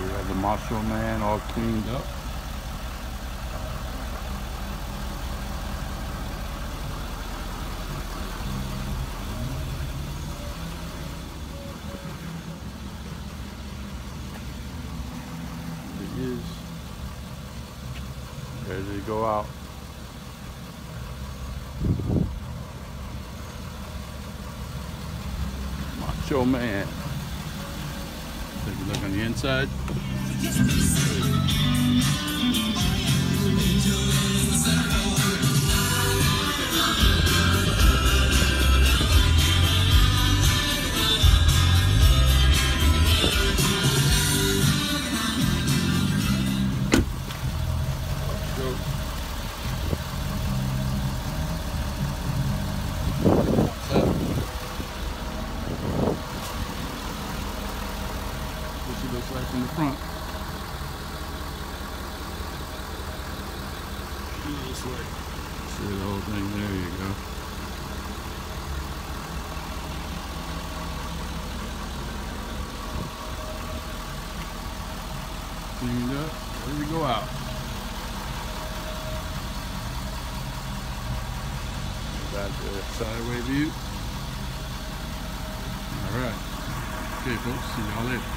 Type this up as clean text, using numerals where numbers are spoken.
We have the Macho Man all cleaned up. It is ready to go out. Macho Man. Take a look on the inside. What it looks like from the front. This way. See the whole thing, there you go. Cleaned up, ready to go out. Got the sideway view. Alright. Okay folks, see y'all later.